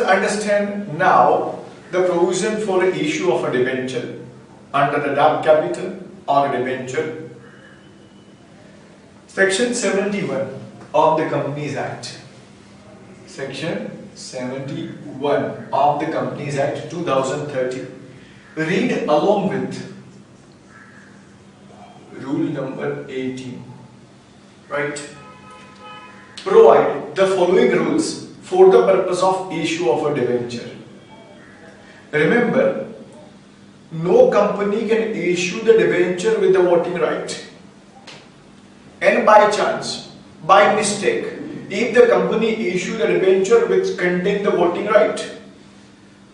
understand now the provision for the issue of a debenture under the debt capital or debenture. Section 71 of the Companies Act. Section 71 of the Companies Act 2013. Read along with rule number 18. Right? Provide the following rules for the purpose of issue of a debenture. Remember, no company can issue the debenture with the voting right. And by chance, by mistake, if the company issue the debenture which contain the voting right,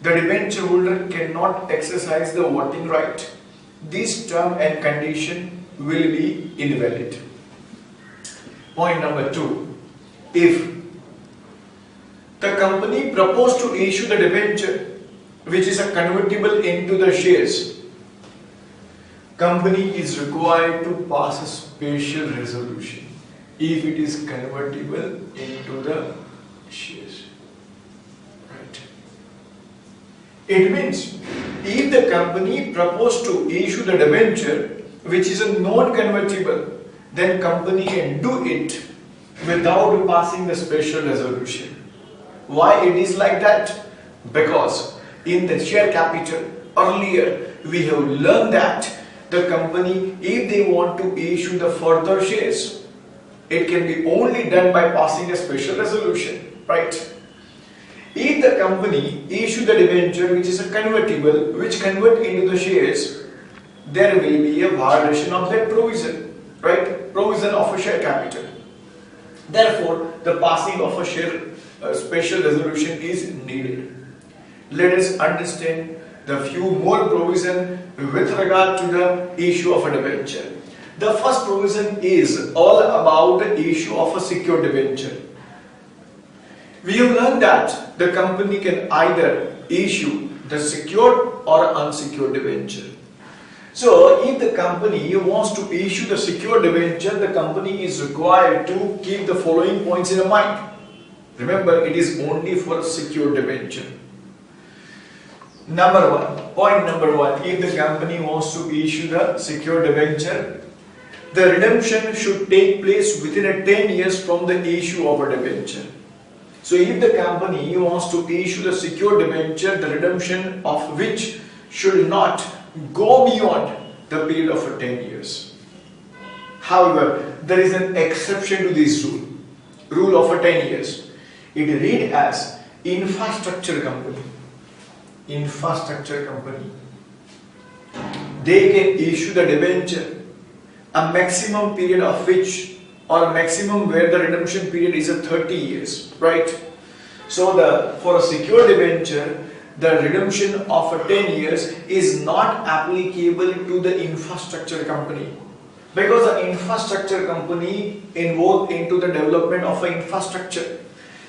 the debenture holder cannot exercise the voting right. This term and condition will be invalid. Point number 2. If the company proposed to issue the debenture which is a convertible into the shares, company is required to pass a special resolution if it is convertible into the shares. Right? It means if the company proposed to issue the debenture which is a non-convertible, then company can do it without passing the special resolution. Why it is like that? Because in the share capital earlier we have learned that the company, if they want to issue the further shares, it can be only done by passing a special resolution, right? If the company issue the debenture which is a convertible, which convert into the shares, there will be a violation of that provision, right? Provision of a share capital. Therefore, the passing of a special resolution is needed. Let us understand the few more provision with regard to the issue of a debenture. The first provision is all about the issue of a secured debenture. We have learned that the company can either issue the secured or unsecured debenture. So, if the company wants to issue the secured debenture, the company is required to keep the following points in mind. Remember, it is only for secured debenture. Point number one, if the company wants to issue the secured debenture, the redemption should take place within 10 years from the issue of a debenture. So if the company wants to issue the secured debenture, the redemption of which should not go beyond the period of 10 years. However, there is an exception to this rule of 10 years. It reads as infrastructure company. Infrastructure company, they can issue the debenture a maximum period of which, or a maximum where the redemption period is 30 years, right? So for a secured debenture, the redemption of 10 years is not applicable to the infrastructure company, because the infrastructure company involved into the development of an infrastructure,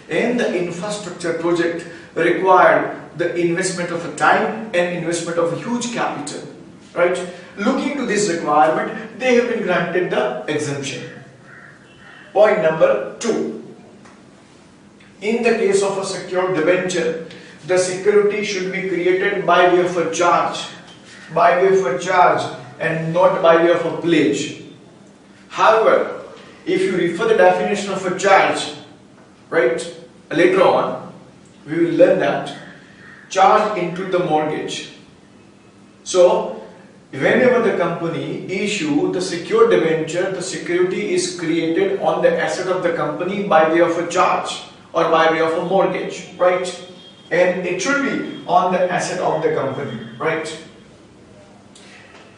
and the infrastructure project required the investment of a time and investment of a huge capital, right? Looking to this requirement, they have been granted the exemption. Point number 2. In the case of a secured debenture, the security should be created by way of a charge, and not by way of a pledge. However, if you refer the definition of a charge, right, later on, we will learn that charge into the mortgage. So, whenever the company issue the secured debenture, the security is created on the asset of the company by way of a charge or by way of a mortgage, right? And it should be on the asset of the company, right?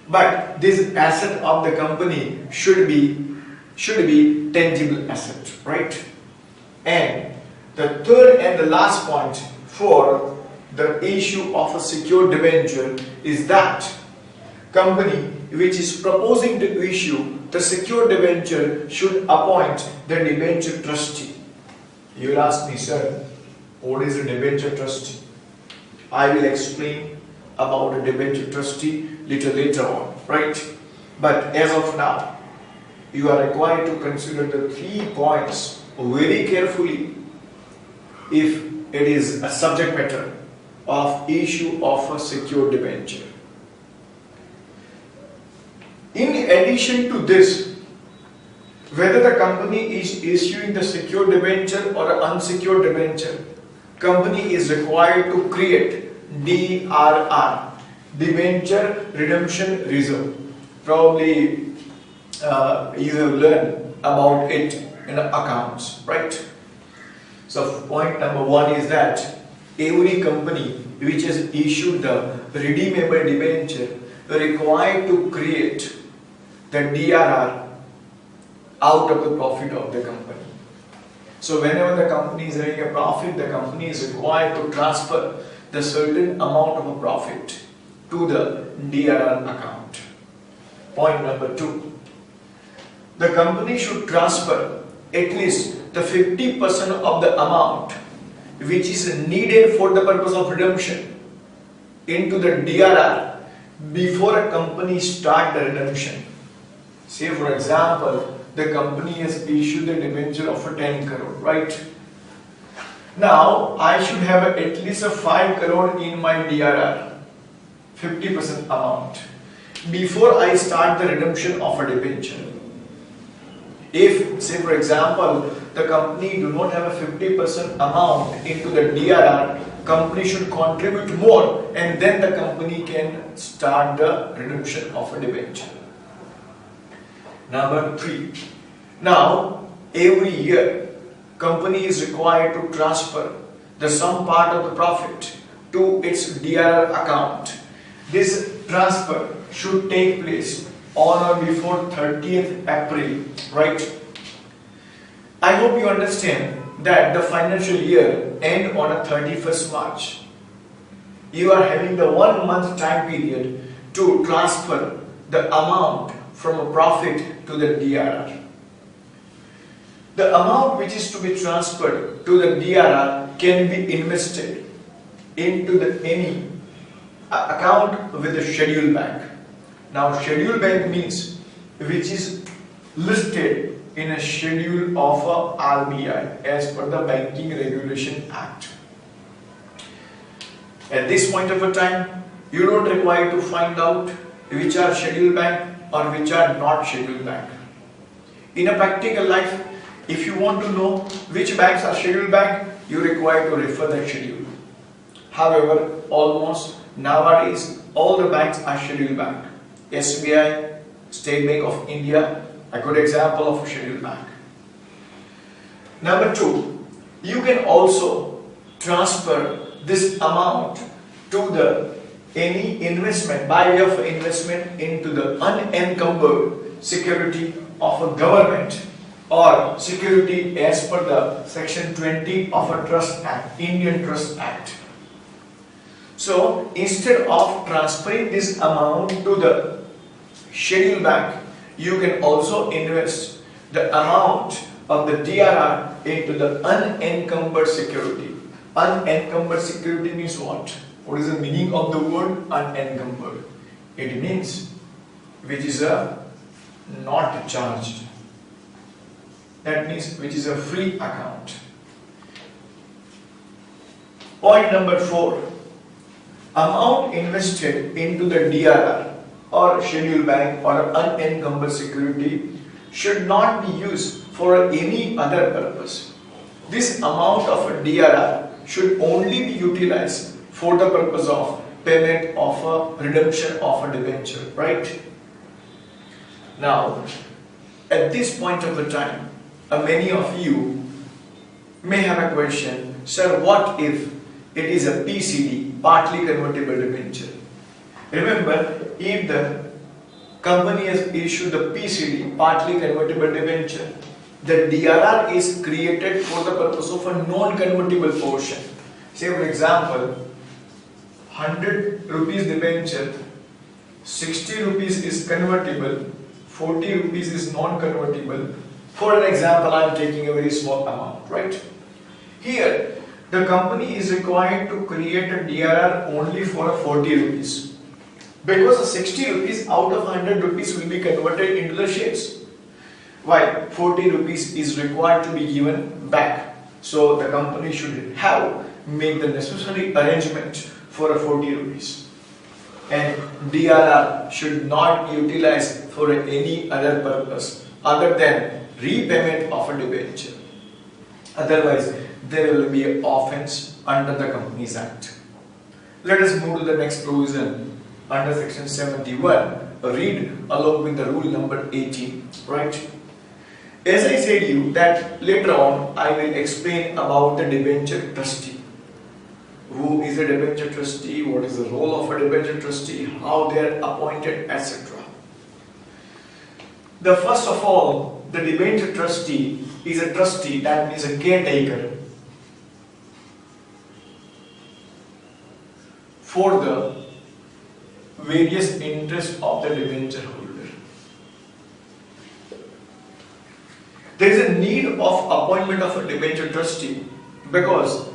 But this asset of the company should be tangible asset, right? And the third and the last point for the issue of a secured debenture is that company which is proposing to issue the secured debenture should appoint the debenture trustee. You will ask me, sir, what is a debenture trustee? I will explain about a debenture trustee little later on, right? But as of now, you are required to consider the 3 points very carefully if it is a subject matter of issue of a secured debenture. In addition to this, whether the company is issuing the secured debenture or an unsecured debenture, company is required to create DRR, Debenture Redemption Reserve. Probably you have learned about it in accounts, right? So point number one is that every company which has issued the redeemable debenture required to create the DRR out of the profit of the company. So whenever the company is having a profit, the company is required to transfer the certain amount of a profit to the DRR account. Point number two, the company should transfer at least the 50% of the amount which is needed for the purpose of redemption into the DRR before a company start the redemption. Say for example, the company has issued a debenture of a 10 crore, right? Now I should have at least a 5 crore in my DRR, 50% amount, before I start the redemption of a debenture. If, say for example, the company do not have a 50% amount into the DRR, company should contribute more and then the company can start the redemption of a debenture. Number three, now every year company is required to transfer the some part of the profit to its DRR account. This transfer should take place on or before 30th April, right? I hope you understand that the financial year end on a 31st March. You are having the 1 month time period to transfer the amount from a profit to the DRR. The amount which is to be transferred to the DRR can be invested into any account with a scheduled bank. Now scheduled bank means which is listed in a schedule of a RBI as per the Banking Regulation Act. At this point of a time, you don't require to find out which are scheduled bank or which are not scheduled bank. In a practical life, if you want to know which banks are scheduled bank, you require to refer that schedule. However, almost nowadays all the banks are scheduled bank. SBI, State Bank of India, a good example of a scheduled bank. Number two, you can also transfer this amount to the any investment by way of investment into the unencumbered security of a government or security as per the section 20 of a Trust Act, Indian Trust Act. So instead of transferring this amount to the scheduled bank, you can also invest the amount of the DRR into the unencumbered security. Unencumbered security means what? What is the meaning of the word unencumbered? It means which is a not charged. That means which is a free account. Point number 4. Amount invested into the DRR or scheduled bank or unencumbered security should not be used for any other purpose. This amount of a DRR should only be utilized for the purpose of payment of a redemption of a debenture, right? Now, at this point of the time, many of you may have a question, sir, what if it is a PCD, partly convertible debenture? Remember, if the company has issued the PCD, partly convertible debenture, the DRR is created for the purpose of a non-convertible portion. Say for example, 100 rupees debenture, 60 rupees is convertible, 40 rupees is non-convertible. For an example, I am taking a very small amount, right? Here, the company is required to create a DRR only for 40 rupees. Because the 60 rupees out of 100 rupees will be converted into the shares. While 40 rupees is required to be given back. So the company should have make the necessary arrangement for a 40 rupees. And DRR should not be utilized for any other purpose other than repayment of a debenture. Otherwise, there will be an offence under the Companies Act. Let us move to the next provision under section 71. Read along with the rule number 18, right? As I said you that later on I will explain about the debenture trustee. Who is a debenture trustee? What is the role of a debenture trustee? How they are appointed, etc. The first of all, the debenture trustee is a trustee, that means a caretaker for the various interests of the debenture holder. There is a need of appointment of a debenture trustee because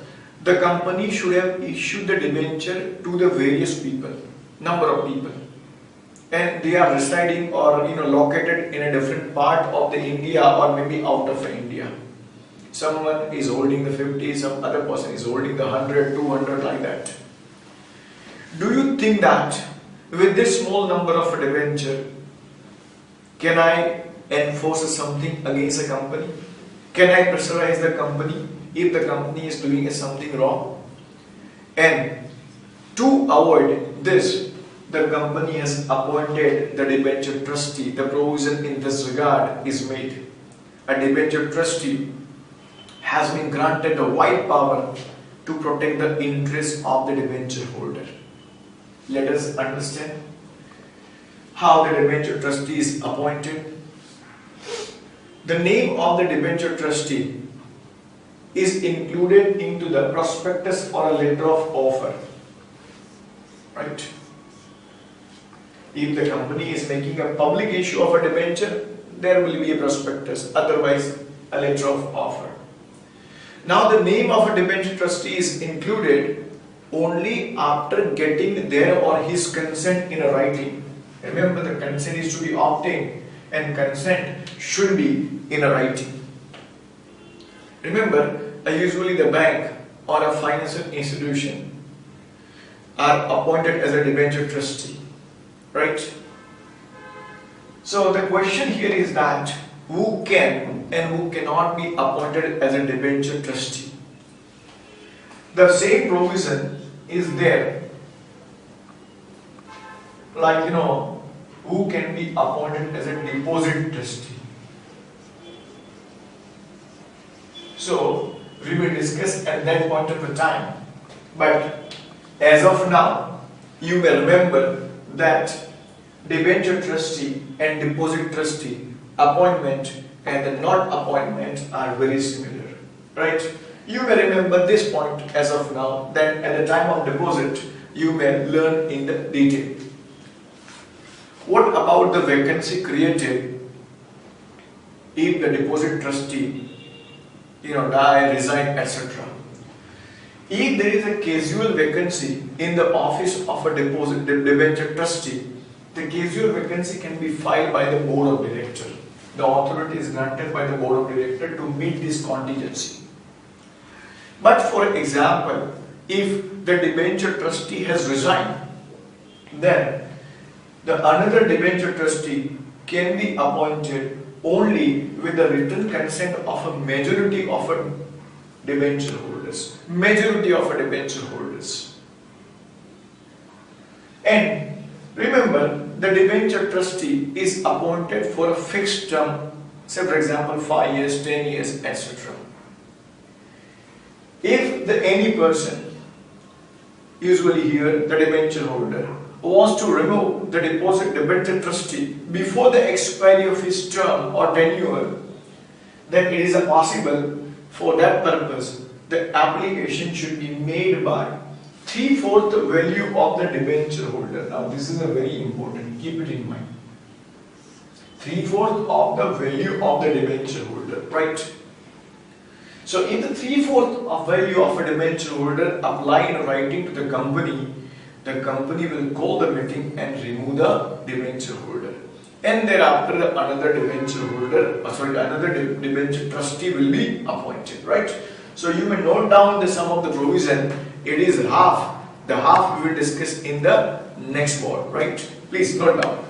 the company should have issued the debenture to the various people, number of people, and they are residing or located in a different part of the India or maybe out of India. Someone is holding the 50, some other person is holding the 100, 200, like that. Do you think that with this small number of a debenture, can I enforce something against a company? Can I pressurize the company if the company is doing something wrong? And to avoid this, the company has appointed the debenture trustee. The provision in this regard is made. A debenture trustee has been granted the wide power to protect the interests of the debenture holder. Let us understand how the debenture trustee is appointed. The name of the debenture trustee is included into the prospectus or a letter of offer, right? If the company is making a public issue of a debenture, there will be a prospectus, otherwise a letter of offer. Now the name of a debenture trustee is included only after getting their or his consent in a writing. Remember, the consent is to be obtained and consent should be in a writing. Remember, usually the bank or a financial institution are appointed as a debenture trustee, right? So the question here is that who can and who cannot be appointed as a debenture trustee? The same provision is there, like who can be appointed as a deposit trustee. So we will discuss at that point of the time, but as of now you may remember that debenture trustee and deposit trustee appointment and the not appointment are very similar, right? You may remember this point as of now, then at the time of deposit you may learn in the detail. What about the vacancy created if the deposit trustee die, resign, etc.? If there is a casual vacancy in the office of a debenture trustee, the casual vacancy can be filed by the board of directors. The authority is granted by the board of directors to meet this contingency. But for example, if the debenture trustee has resigned, then another debenture trustee can be appointed only with the written consent of a majority of a debenture holders. Majority of a debenture holders. And remember, the debenture trustee is appointed for a fixed term, say for example 5 years, 10 years, etc. If any person, usually here the debenture holder, wants to remove the debenture trustee before the expiry of his term or tenure, then it is possible. For that purpose, the application should be made by 3/4 value of the debenture holder. Now this is a very important, keep it in mind. 3/4 of the value of the debenture holder, right? So if the 3/4 of value of a debenture holder apply in writing to the company will call the meeting and remove the debenture holder. And thereafter another debenture holder, another debenture trustee will be appointed, right? So you may note down the sum of the provision. It is half. The half we will discuss in the next board, right? Please note down.